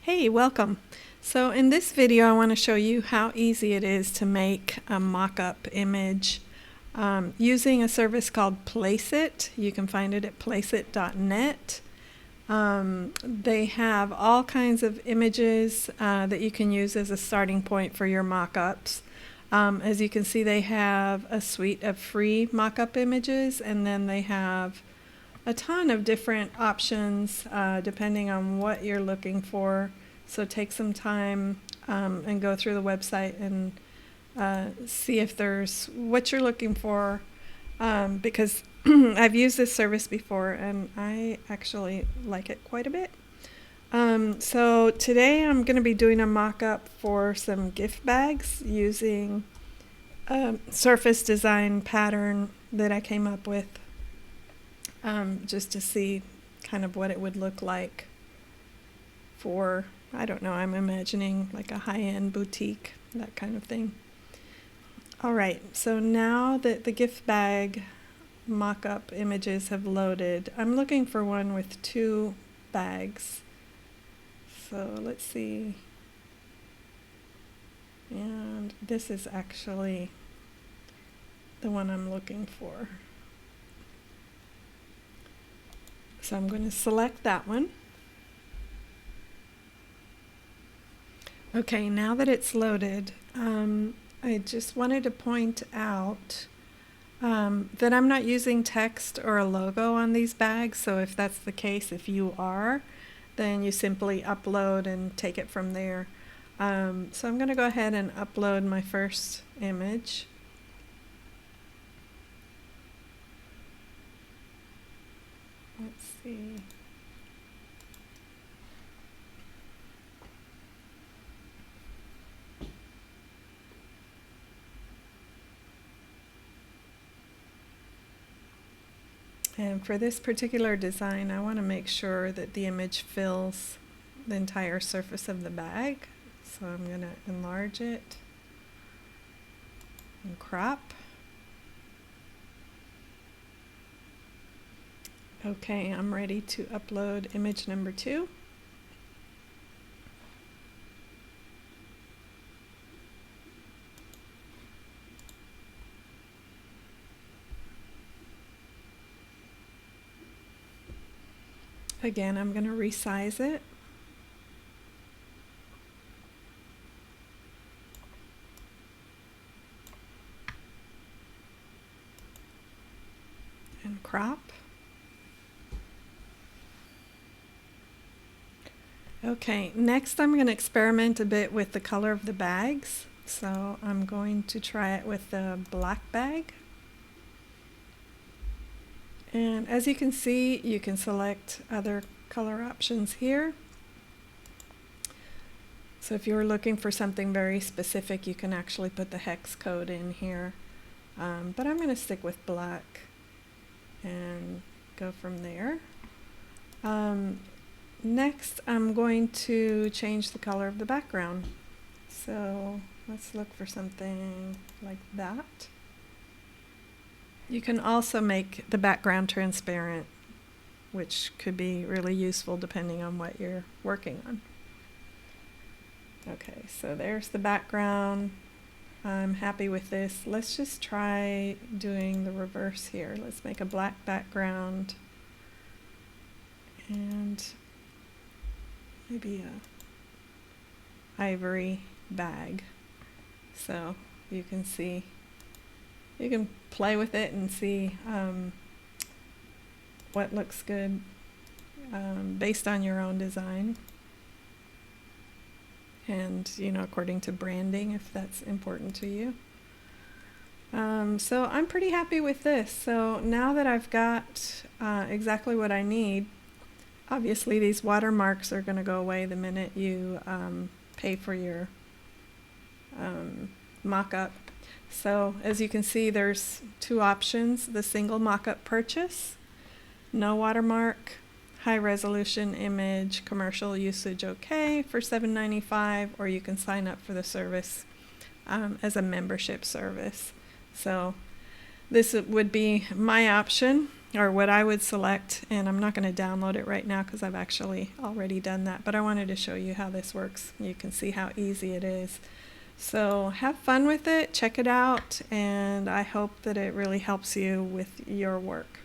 Hey, welcome. So in this video I want to show you how easy it is to make a mock-up image using a service called Placeit. You can find it at placeit.net. They have all kinds of images that you can use as a starting point for your mock-ups. As you can see, they have a suite of free mock-up images, and then they have a ton of different options depending on what you're looking for. So take some time and go through the website and see if there's what you're looking for, because I've used this service before and I actually like it quite a bit. So today I'm going to be doing a mock-up for some gift bags using a surface design pattern that I came up with. Just to see kind of what it would look like for, I don't know, I'm imagining like a high-end boutique, that kind of thing. Alright, so now that the gift bag mock-up images have loaded, I'm looking for one with two bags. So let's see. And this is actually the one I'm looking for. So I'm going to select that one. Okay, now that it's loaded, I just wanted to point out that I'm not using text or a logo on these bags. So if that's the case, if you are, then you simply upload and take it from there. So I'm going to go ahead and upload my first image. Let's see. And for this particular design, I want to make sure that the image fills the entire surface of the bag. So I'm going to enlarge it and crop. Okay, I'm ready to upload image number 2. Again, I'm going to resize it. And crop. Okay, next I'm going to experiment a bit with the color of the bags. So I'm going to try it with the black bag. And as you can see, you can select other color options here. So if you're looking for something very specific, you can actually put the hex code in here. But I'm going to stick with black and go from there. Next, I'm going to change the color of the background. So let's look for something like that. You can also make the background transparent, which could be really useful depending on what you're working on. Okay, so there's the background. I'm happy with this. Let's just try doing the reverse here. Let's make a black background and maybe a ivory bag. So you can see, you can play with it and see what looks good based on your own design, and according to branding, if that's important to you. So I'm pretty happy with this. So now that I've got exactly what I need, obviously these watermarks are going to go away the minute you pay for your mock-up. So as you can see, there's two options: the single mock-up purchase, no watermark, high resolution image, commercial usage okay for $7.95, or you can sign up for the service as a membership service. So this would be my option. or what I would select, and I'm not going to download it right now because I've actually already done that, but I wanted to show you how this works. You can see how easy it is. So have fun with it, check it out, and I hope that it really helps you with your work.